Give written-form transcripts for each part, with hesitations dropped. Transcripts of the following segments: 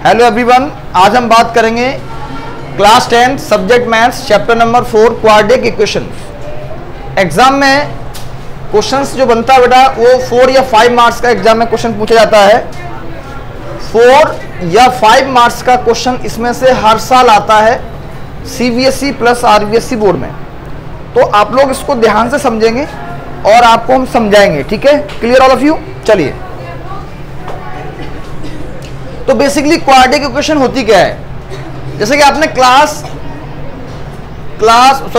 Hello everyone, आज हम बात करेंगे class 10 subject maths chapter number 4 quadratic equations. Exam में क्वेश्चंस जो बनता है बेटा वो 4 या 5 मार्क्स का एग्जाम में क्वेश्चन पूछा जाता है। 4 या 5 मार्क्स का क्वेश्चन इसमें से हर साल आता है सीबीएसई प्लस आरबीएसई बोर्ड में। तो आप लोग इसको ध्यान से समझेंगे और आपको हम समझाएंगे, ठीक है? Clear all of you? चलिए, तो बेसिकली क्वाड्रेटिक इक्वेशन होती क्या है? जैसे कि आपने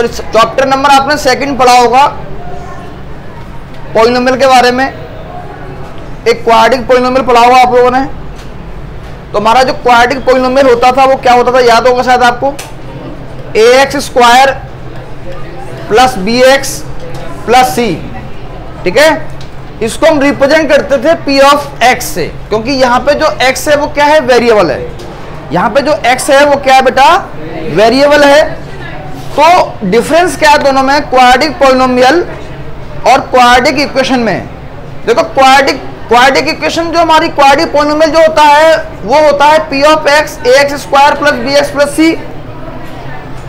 चैप्टर नंबर आपने सेकंड पढ़ा होगा पॉलिनोमियल के बारे में। एक क्वाड्रेटिक पॉलिनोमियल पढ़ा होगा आप लोगों ने। तो हमारा जो क्वाड्रेटिक पॉलिनोमियल होता था वो क्या होता था, याद होगा शायद आपको? ax square plus bx plus c, ठीक है? इसको हम रिप्रेजेंट करते थे p ऑफ x से, क्योंकि यहाँ पे जो x है वो क्या है? वेरिएबल है। यहाँ पे जो x है वो क्या है बेटा? वेरिएबल है। तो डिफरेंस क्या है दोनों में, क्वाड्रेटिक पॉलिनोमियल और क्वाड्रेटिक इक्वेशन में? देखो, क्वाड्रेटिक इक्वेशन जो हमारी क्वाड्रेटिक पॉलिनोमियल जो होता है वो होता है p of x ax square plus bx plus c।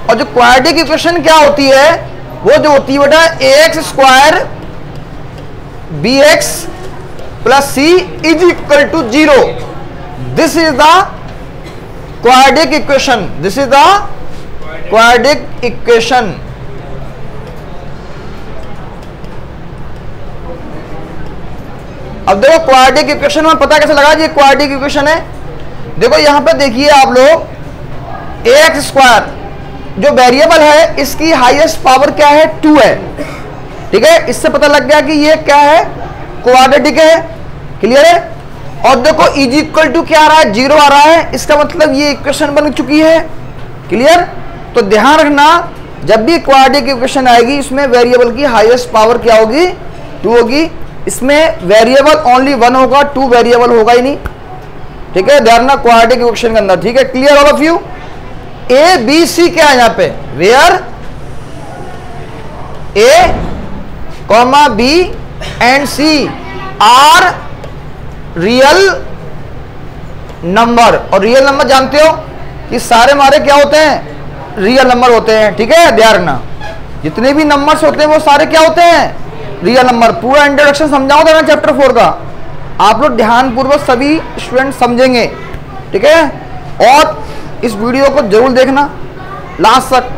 और जो क्वाड्रेटिक इक्वेशन क्या होती है, वो जो होती है बेटा ax square bx plus c is equal to 0. This is the quadratic equation. This is the quadratic equation. अब देखो क्वाड्रेटिक इक्वेशन में पता कैसे लगा ये क्वाड्रेटिक इक्वेशन है? देखो यहां पे देखिए आप लोग, ax स्क्वायर जो वेरिएबल है इसकी हाईएस्ट पावर क्या है? 2 है, ठीक है? इससे पता लग गया कि ये क्या है? क्वाड्रेटिक है। क्लियर है? और देखो इज इक्वल टू क्या आ रहा है? 0 आ रहा है। इसका मतलब ये इक्वेशन बन चुकी है। क्लियर? तो ध्यान रखना, जब भी क्वाड्रेटिक इक्वेशन आएगी इसमें वेरिएबल की हाईएस्ट पावर क्या होगी? 2 होगी। इसमें वेरिएबल ओनली 1 होगा, 2 वेरिएबल होगा ही नहीं, ठीक है? ध्यान रखना क्वाड्रेटिक इक्वेशन के अंदर, ठीक है? Clear all of you? A b c क्या है यहाँ पे? Where a comma b and c are real number. और रियल नंबर जानते हो कि सारे हमारे क्या होते हैं? रियल नंबर होते हैं, ठीक है? ध्यान रखना, जितने भी नंबर्स होते हैं वो सारे क्या होते हैं? Real number. पूरा इंट्रोडक्शन समझाऊंगा ना चैप्टर 4 का, आप लोग ध्यानपूर्वक सभी स्टूडेंट समझेंगे, ठीक है? और इस वीडियो को जरूर देखना लास्ट तक,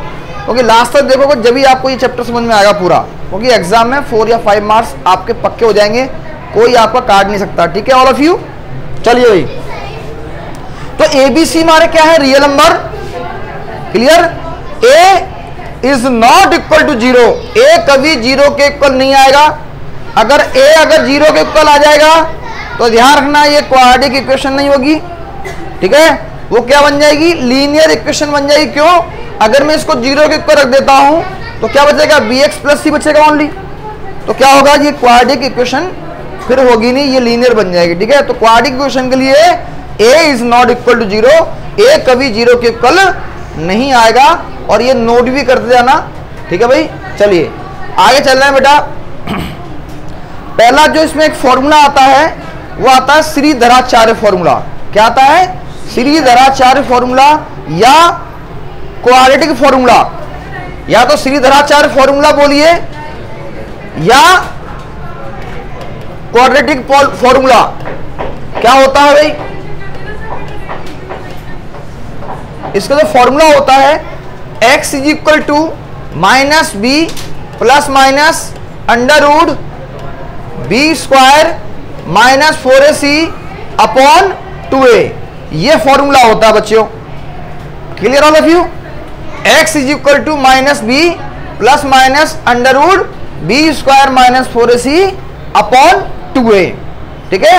क्योंकि लास्ट तक देखोगे जब भी आपको ये चैप्टर समझ में आएगा पूरा, क्योंकि एग्जाम में 4 या 5 मार्क्स आपके पक्के हो जाएंगे, कोई आपका काट नहीं सकता, ठीक है? All of you? चलिए भाई, तो ए बी सी हमारे क्या है? Real number. Clear? A is not equal to 0। A कभी 0 के इक्वल नहीं आएगा। अगर 0 के इक्वल आ जाएगा तो ध्यान रखना ये क्वाड्रेटिक इक्वेशन नहीं होगी, ठीक है? वो क्या बन जाएगी? लीनियर इक्वेशन बन जाएगी। क्यों? अगर मैं इसको 0 के ऊपर रख देता हूं तो क्या बचेगा? bx प्लस सी बचेगा ओनली। तो क्या होगा? ये क्वाड्रेटिक इक्वेशन फिर होगी नहीं, ये लीनियर बन जाएगी, ठीक है? तो क्वाड्रेटिक इक्वेशन के लिए a is not equal to 0, a कभी 0 के इक्वल नहीं आएगा। और ये नोट भी करते जाना, ठीक है भाई? चलिए आगे चल रहे हैं बेटा। पहला जो इसमें एक फॉर्मूला आता है वो आता है श्रीधराचार्य फॉर्मूला। क्या आता है? श्रीधराचार्य फॉर्मूला या क्वाड्रेटिक फॉर्मूला। या तो श्रीधराचार्य फॉर्मूला बोलिए या क्वाड्रेटिक फॉर्मूला। क्या होता है भाई? इसका जो फॉर्मूला होता है x is equal to minus b plus minus under root b square minus 4ac upon 2a। ये फॉर्मूला होता है बच्चों। Clear all of you? x is equal to minus b plus minus under root b square minus 4ac upon 2a, ठीक है?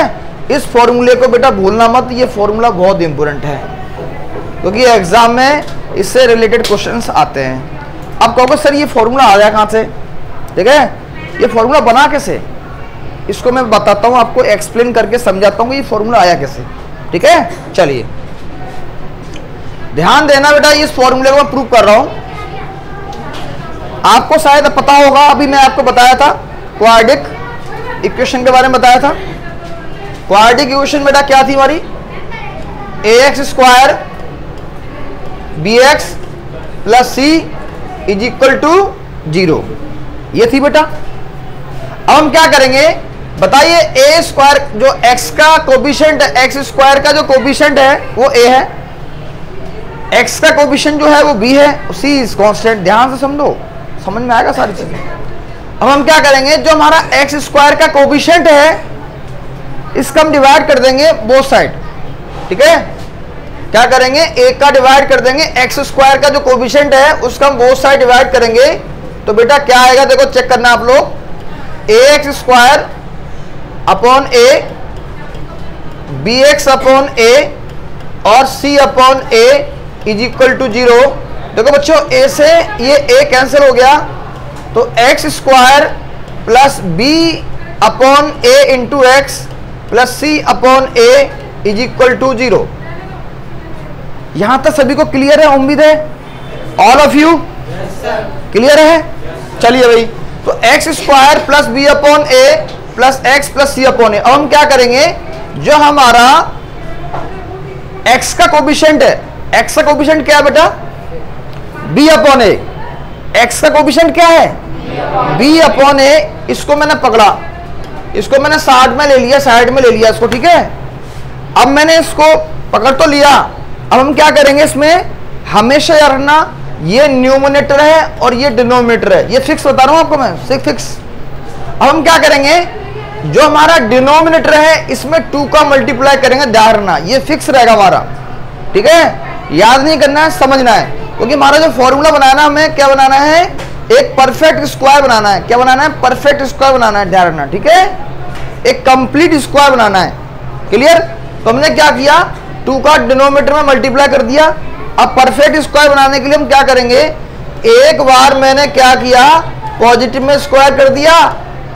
इस फॉर्मूले को बेटा भूलना मत, ये फॉर्मूला बहुत इंपॉर्टेंट है क्योंकि एग्जाम में इससे रिलेटेड क्वेश्चंस आते हैं। अब कहोगे सर ये फॉर्मूला आ गया कहाँ से, ठीक है? ये फॉर्मूला बना कैसे? इसको मैं बताता हूँ, आपको एक्सप्लेन करके समझाता हूँ ये फॉर्मूला आया कैसे, ठीक है? चलिए ध्यान देना बेटा, इस फॉर्मूले को मैं प्रूव कर रहा हूं। आपको शायद पता होगा, अभी मैं आपको बताया था क्वाड्रेटिक इक्वेशन के बारे में बताया था। क्वाड्रेटिक इक्वेशन बेटा क्या थी हमारी? ax square bx plus c is equal to 0। ये थी बेटा। अब हम क्या करेंगे बताइए, ए स्क्वायर जो x का कोफिशिएंट है, एक्स स्क्वायर का जो कोफिशिएंट है वो a है, x का कोफिशिएंट जो है वो b है, c इज कांस्टेंट। ध्यान से समझो, समझ में आएगा सारी चीजें। अब हम क्या करेंगे, जो हमारा एक्स स्क्वायर का कोफिशिएंट है इसका हम डिवाइड कर देंगे बोथ साइड। ठीक है, क्या करेंगे, एक का डिवाइड कर देंगे, एक्स स्क्वायर का जो कोफिशिएंट है उसका हम बोथ साइड डिवाइड करेंगे। तो बेटा क्या आएगा, देखो चेक करना आप लोग, A X square upon A, B X upon A और C upon A is equal to 0। देखो बच्चों, ए से ये ए कैंसिल हो गया, तो x square plus B upon A into x plus C upon A is equal to 0। यहां तक सभी को क्लियर है, उम्मीद है ऑल ऑफ यू क्लियर है। चलिए भाई, तो x square plus B upon A plus X plus C upon A. अब हम क्या करेंगे, जो हमारा एक्स का कोफिशिएंट है, एक्स का कोफिशिएंट क्या है बेटा, बी अपॉन ए। एक्स का कोफिशिएंट क्या है, बी अपॉन ए। इसको मैंने पकड़ा, इसको मैंने साइड में ले लिया, साइड में ले लिया इसको। ठीक है, अब मैंने इसको पकड़ तो लिया। अब हम क्या करेंगे, इसमें हमेशा याद रखना ये न्यूमरेटर है और ये डिनोमिनेटर है, ये फिक्स बता रहा हूं आपको मैं, फिक्स। अब हम क्या करेंगे, जो हमारा डिनोमिनेटर है इसमें 2 का मल्टीप्लाई करेंगे, ध्यान रखना ये फिक्स रहेगा हमारा। ठीक है, याद नहीं करना है, समझना है, क्योंकि हमारा जो फॉर्मूला बनाना है, हमें क्या बनाना है, एक परफेक्ट स्क्वायर बनाना है। क्या बनाना है, परफेक्ट स्क्वायर बनाना है, ध्यान रखना। ठीक है, एक कंप्लीट स्क्वायर बनाना है। क्लियर। तो हमने क्या किया, 2 का डिनोमिनेटर में मल्टीप्लाई कर दिया। अब परफेक्ट स्क्वायर बनाने के लिए हम क्या करेंगे, एक बार मैंने क्या किया, पॉजिटिव में स्क्वायर कर दिया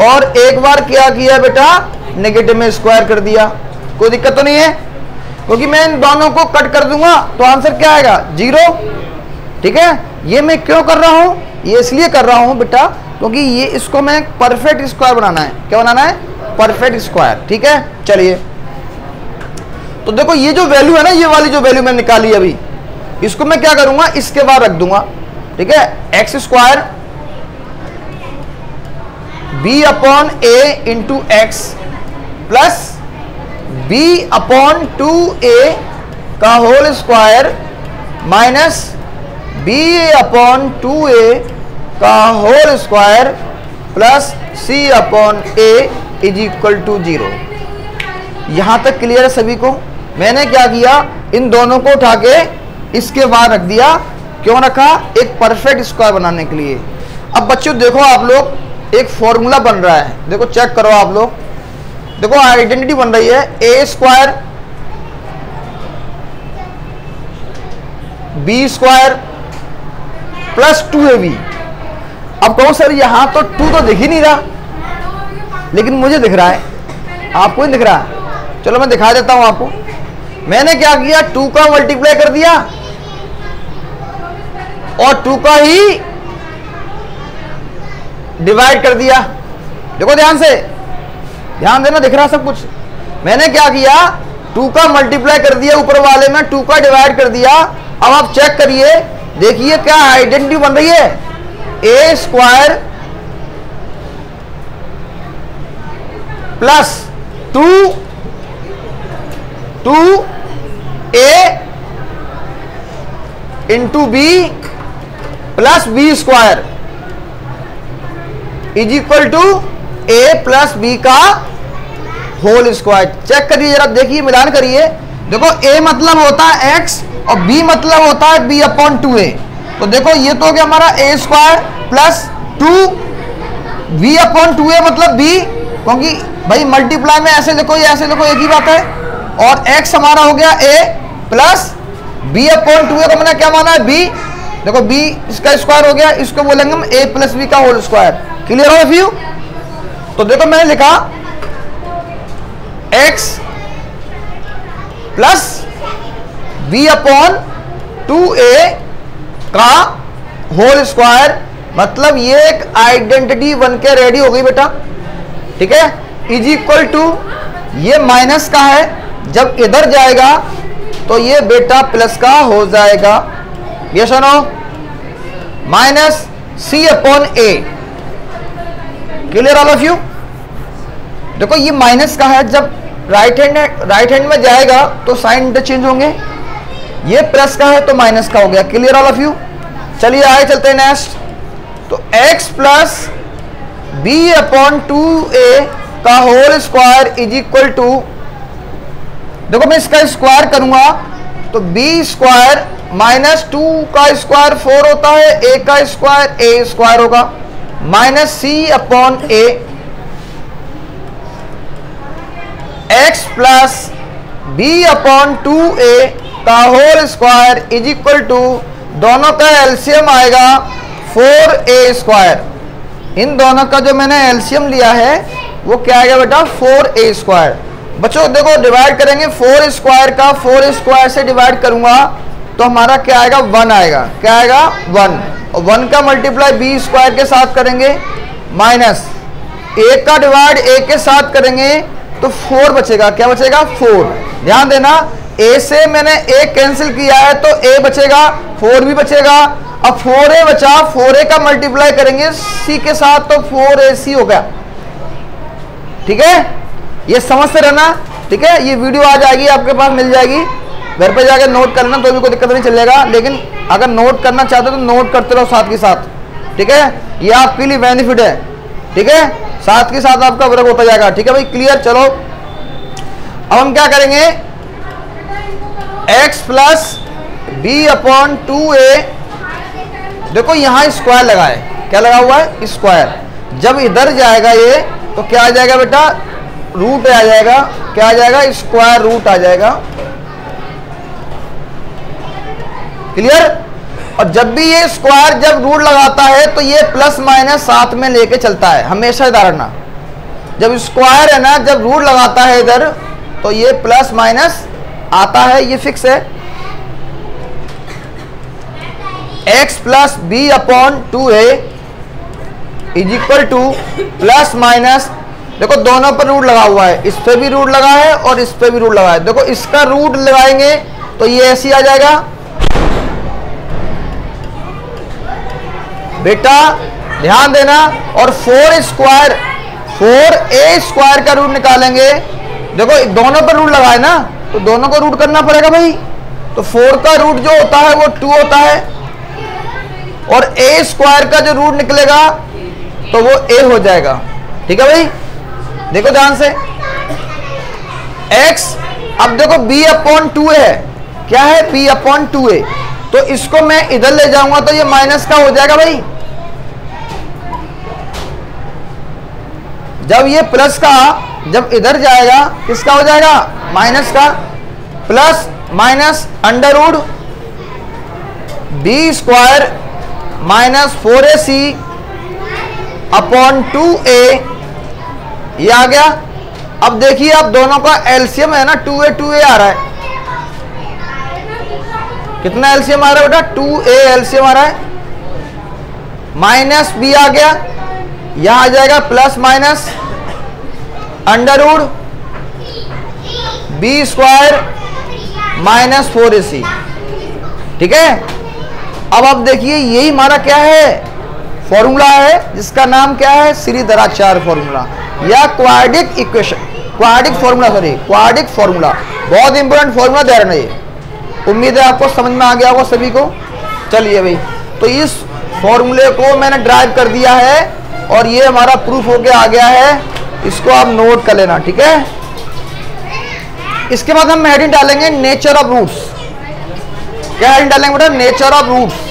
और एक बार क्या किया बेटा, नेगेटिव में स्क्वायर कर दिया। कोई दिक्कत तो नहीं है, क्योंकि मैं इन दोनों को कट कर दूंगा तो आंसर क्या आएगा, 0। ठीक है, ये मैं क्यों कर रहा हूं, ये इसलिए कर रहा हूं बेटा, क्योंकि ये इसको मैं परफेक्ट स्क्वायर बनाना है। क्या बनाना है, परफेक्ट स्क्वायर। ठीक है, चलिए तो देखो ये जो वैल्यू है ना, ये वाली जो वैल्यू मैंने निकाली अभी, इसको मैं क्या करूंगा, इसके बाद रख दूंगा। ठीक है, एक्स स्क्वायर बी अपॉन ए into x plus B upon 2a का whole square minus B upon 2a का whole square plus C upon A is equal to 0। यहां तक क्लियर है सभी को। मैंने क्या किया, इन दोनों को उठा के इसके बाद रख दिया। क्यों रखा, एक परफेक्ट स्क्वायर बनाने के लिए। अब बच्चों देखो, आप लोग एक फॉर्मूला बन रहा है, देखो चेक करो आप लोग, देखो आइडेंटिटी बन रही है, A square B square plus 2ab। अब कहो सर यहां तो 2 तो दिख ही नहीं रहा, लेकिन मुझे दिख रहा है, आपको नहीं दिख रहा। चलो मैं दिखा देता हूं आपको। मैंने क्या किया, 2 का मल्टीप्लाई कर दिया और 2 का ही डिवाइड कर दिया। देखो ध्यान से, ध्यान देना, दिख रहा सब कुछ। मैंने क्या किया, 2 का मल्टीप्लाई कर दिया ऊपर वाले में, 2 का डिवाइड कर दिया। अब आप चेक करिए, देखिए क्या आइडेंटिटी बन रही है, A square plus 2a into B plus B square is equal to A plus B का होल स्क्वायर। चेक करिए जरा, देखिए मिलान करिए। देखो a मतलब होता है x और b मतलब होता है b अपॉन 2a। तो देखो ये तो हो गया हमारा a square plus 2b upon 2a मतलब b, क्योंकि भाई मल्टीप्लाई में ऐसे देखो, ये ऐसे देखो, एक ही बात है। और x हमारा हो गया a plus b upon 2a को मैंने क्या माना है, b। देखो b इसका स्क्वायर हो गया, इसको बोलेंगे हम a प्लस b का होल स्क्वायर। क्लियर हो व्यू। तो देखो मैंने लिखा x plus b upon 2a का होल स्क्वायर, मतलब ये एक आइडेंटिटी बन के रेडी हो गई बेटा। ठीक है, इज इक्वल टू, ये माइनस का है, जब इधर जाएगा तो ये बेटा प्लस का हो जाएगा। ये सुनो, minus c upon a. Clear all of you? देखो ये माइनस का है, जब राइट हैंड में जाएगा तो साइन इंटरचेंज होंगे। ये प्लस का है तो माइनस का हो गया। Clear all of you? चलिए आगे चलते हैं नेक्स्ट। तो x plus B upon 2a का whole square is equal to, देखो मैं इसका स्क्वायर करूंगा तो b स्क्वायर माइनस 2 का स्क्वायर 4 होता है, a का स्क्वायर a स्क्वायर होगा, minus c upon a। x plus B upon 2a का whole square is equal to, दोनों का एलसीएम आएगा 4a स्क्वायर। इन दोनों का जो मैंने एलसीएम लिया है वो क्या आएगा बेटा? 4a square. बच्चों देखो डिवाइड करेंगे, 4 स्क्वायर का 4 स्क्वायर से डिवाइड करूंगा तो हमारा क्या आएगा? 1 आएगा। क्या आएगा? 1। और 1 का मल्टीप्लाई बी स्क्वायर के साथ करेंगे, माइनस a का डिवाइड a के साथ करेंगे तो 4 बचेगा। क्या बचेगा? 4। ध्यान देना, a से मैंने a कैंसिल किया है तो a बचेगा, 4 भी बचेगा। अब 4a बचा, 4a का मल्टीप्लाई करेंगे c के साथ तो 4ac हो गया। ठीक है, ये समझते रहना। ठीक है, ये वीडियो आ जाएगी आपके पास, मिल जाएगी, घर पे जाकर नोट करना तो भी कोई दिक्कत नहीं चलेगा। लेकिन अगर नोट करना चाहते हो तो नोट करते रहो साथ के साथ। ठीक है, ये आपके लिए बेनिफिट है। ठीक है, साथ के साथ आपका वर्क होता जाएगा। ठीक है भाई, क्लियर? चलो अब हम क्या करेंगे, x plus B upon 2a, देखो यहां स्क्वायर लगा है। क्या लगा हुआ है? स्क्वायर। जब इधर जाएगा ये तो क्या आ जाएगा बेटा? रूट आ जाएगा। क्या आ जाएगा? स्क्वायर रूट आ जाएगा। क्लियर? और जब भी ये स्क्वायर जब रूट लगाता है तो ये प्लस माइनस साथ में लेके चलता है, हमेशा याद रखना। जब स्क्वायर है ना, जब रूट लगाता है इधर तो ये प्लस माइनस आता है, ये फिक्स है। x plus B upon 2a is equal to plus minus, देखो दोनों पर रूट लगा हुआ है, इस पे भी रूट लगा है और इस पे भी रूट लगा है। देखो इसका रूट लगाएंगे तो ये ऐसे आ जाएगा बेटा, ध्यान देना। और 4 स्क्वायर 4a स्क्वायर का रूट निकालेंगे, देखो दोनों पर रूट लगा है ना तो दोनों को रूट करना पड़ेगा भाई। तो 4 का रूट जो होता है वो 2 होता है और a स्क्वायर का जो रूट निकलेगा तो वो a हो जाएगा। ठीक है भाई, देखो ध्यान से। x, अब देखो b अपॉन 2a है। क्या है? b upon 2a। तो इसको मैं इधर ले जाऊंगा तो ये माइनस का हो जाएगा भाई। जब ये प्लस का जब इधर जाएगा किसका हो जाएगा? माइनस का। Plus minus under root b square minus 4ac upon 2a, ये आ गया। अब देखिए, अब दोनों का एलसीएम है ना, 2a आ रहा है। कितना एलसीएम आ रहा है बेटा? 2a एलसीएम आ रहा है। माइनस b आ गया, यहां आ जाएगा plus minus under root b square minus 4ac। ठीक है, अब आप देखिए यही हमारा क्या है? फॉर्मूला है जिसका नाम क्या है? श्रीधराचार्य फॉर्मूला या quadric equation, quadric formula, sorry quadric formula. बहुत इंपॉर्टेंट फॉर्मूला दे रहे हैं ये। उम्मीद है आपको समझ में आ गया होगा सभी को। चलिए भाई, तो इस फॉर्मूले को मैंने ड्राइव कर दिया है और ये हमारा प्रूफ होके आ गया है। इसको आप नोट कर लेना। ठीक है, इसके बाद हम हेडिंग डालेंगे नेचर ऑफ रूट्स। क्या हेडिंग डालेंगे बेटा? Nature of roots.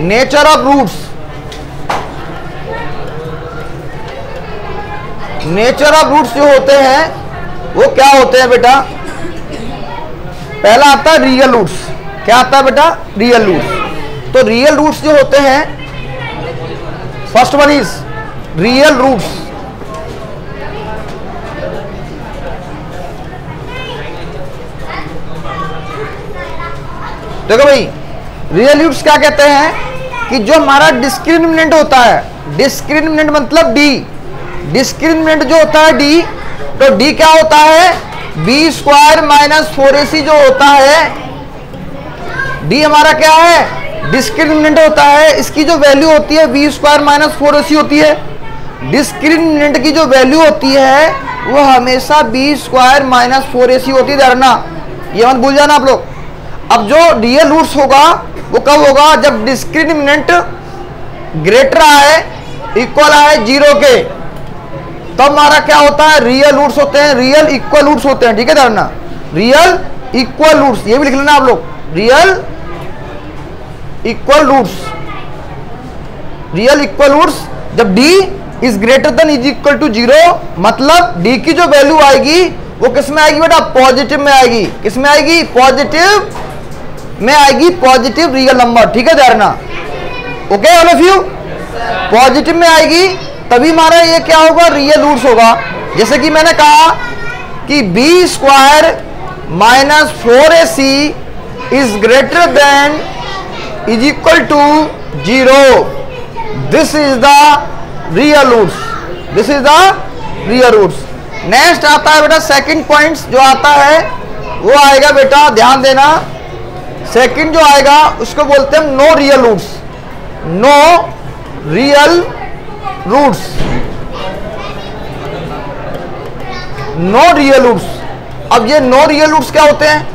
Nature of roots, nature of roots जो होते हैं वो क्या होते हैं बेटा? पहला आता है रियल रूट्स। क्या आता है बेटा? Real roots. तो रियल रूट्स जो होते हैं, first one is real roots. देखो भाई, रियल रूट्स क्या कहते हैं कि जो हमारा डिस्क्रिमिनेंट होता है, डिस्क्रिमिनेंट मतलब डी, डिस्क्रिमिनेंट जो होता है डी, तो डी क्या होता है, बी स्क्वायर माइनस 4ac जो होता है, डी हमारा क्या है, डिस्क्रिमिनेंट होता है। इसकी जो वैल्यू होती है बी स्क्वायर माइनस 4ac होती है। डिस्क्रिमिनेंट की जो वैल्यू होती है वो हमेशा बी स्क्वायर माइनस 4ac होती है, धरना ये मत भूल जाना आप लोग। अब जो रियल रूट्स होगा वो कब होगा, जब डिस्क्रिमिनेंट ग्रेटर आए, इक्वल आए 0 के, तब हमारा क्या होता है, रियल रूट्स होते हैं, रियल इक्वल रूट्स होते हैं। ठीक है धरना, रियल इक्वल रूट्स, ये भी लिख लेना आप लोग, real equal roots, real equal roots जब d is greater than is equal to 0, मतलब d की जो वैल्यू आएगी वो किस में आएगी बेटा, पॉजिटिव में आएगी। किस में आएगी, पॉजिटिव में आएगी, पॉजिटिव रियल नंबर। ठीक है धरना, okay all of you, positive में आएगी तभी हमारा ये क्या होगा, रियल रूट्स होगा। जैसे कि मैंने कहा कि b square minus 4ac is greater than is equal to 0, this is the real roots, this is the real roots. Next आता है बेटा सेकंड पॉइंट्स जो आता है वो आएगा बेटा, ध्यान देना, सेकंड जो आएगा उसको बोलते हैं no real roots, no real roots, no real roots. अब ये नो रियल रूट्स क्या होते हैं,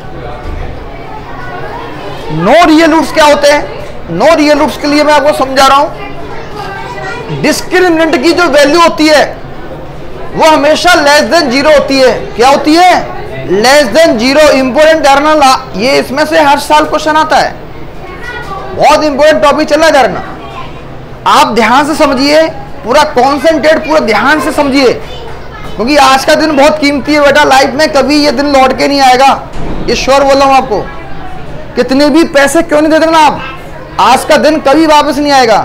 नो रियल रूट्स क्या होते हैं, नो रियल रूट्स के लिए मैं आपको समझा रहा हूं। डिस्क्रिमिनेंट की जो वैल्यू होती है वो हमेशा लेस देन 0 होती है। क्या होती है, लेस देन 0। इंपोर्टेंट धारणा, ये इसमें से हर साल क्वेश्चन आता है, बहुत इंपोर्टेंट टॉपिक चल रहा है धारणा। आप ध्यान से समझिए, पूरा कॉन्सेंट्रेट, पूरा ध्यान से समझिए, क्योंकि आज का दिन बहुत कीमती है बेटा, लाइफ में कभी ये दिन लौट के नहीं आएगा, ये श्योर बोल रहा हूं आपको। कितने भी पैसे क्यों नहीं दे देना आप, आज का दिन कभी वापस नहीं आएगा।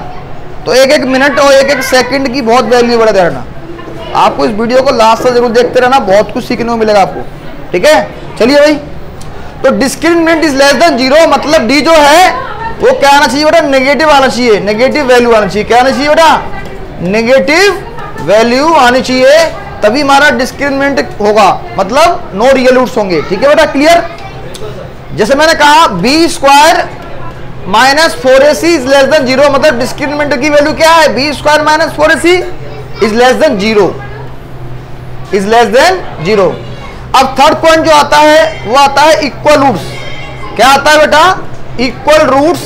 तो एक एक मिनट और एक एक सेकंड की बहुत वैल्यू बढ़ा देना। आपको इस वीडियो को लास्ट तक जरूर देखते रहना, बहुत कुछ सीखने को मिलेगा आपको। ठीक है, चलिए भाई, तो डिस्क्रिमिनेंट इज लेस देन 0, मतलब डी जो है वो क्या आना चाहिए बेटा, नेगेटिव आना चाहिए, नेगेटिव वैल्यू आना चाहिए। क्या आना चाहिए बेटा, नेगेटिव वैल्यू आनी चाहिए, तभी हमारा डिस्क्रिमिनेंट होगा, मतलब नो रियल रूट्स होंगे। ठीक है बेटा, क्लियर। जैसे मैंने कहा b square minus 4ac is less than 0, मतलब डिस्क्रिमिनेंट की वैल्यू क्या है, b square minus 4ac is less than 0, is less than 0। अब थर्ड पॉइंट जो आता है वो आता है इक्वल रूट्स। क्या आता है बेटा, इक्वल रूट्स।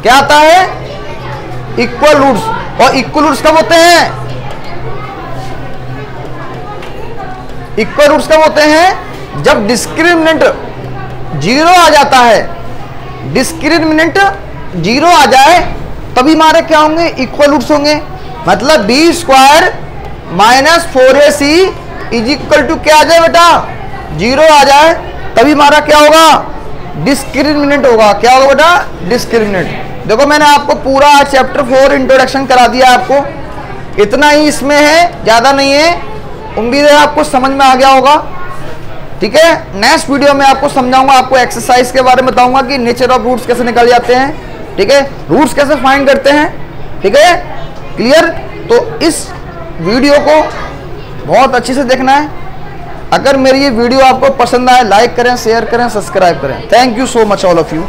क्या आता है, इक्वल रूट्स। और इक्वल रूट्स कब होते हैं, इक्वल रूट्स कब होते हैं, जब डिस्क्रिमिनेंट 0 आ जाता है, डिस्क्रिमिनेंट 0 आ जाए तभी हमारे क्या होंगे, इक्वल रूट्स होंगे। मतलब b square minus 4ac is equal to क्या आ जाए बेटा, 0 आ जाए, तभी हमारा क्या होगा, डिस्क्रिमिनेंट होगा। क्या होगा बेटा, डिस्क्रिमिनेंट। देखो मैंने आपको पूरा चैप्टर 4 इंट्रोडक्शन करा दिया, आपको इतना ही इसमें है, ज्यादा नहीं है। उम्मीद है आपको समझ में आ गया होगा। ठीक है, नेक्स्ट वीडियो में आपको समझाऊंगा, आपको एक्सरसाइज के बारे में बताऊंगा कि नेचर ऑफ रूट्स कैसे निकल जाते हैं। ठीक है, रूट्स कैसे फाइंड करते हैं। ठीक है, क्लियर। तो इस वीडियो को बहुत अच्छे से देखना है। अगर मेरी ये वीडियो आपको पसंद आए, लाइक करें, शेयर करें, सब्सक्राइब करें। Thank you so much all of you.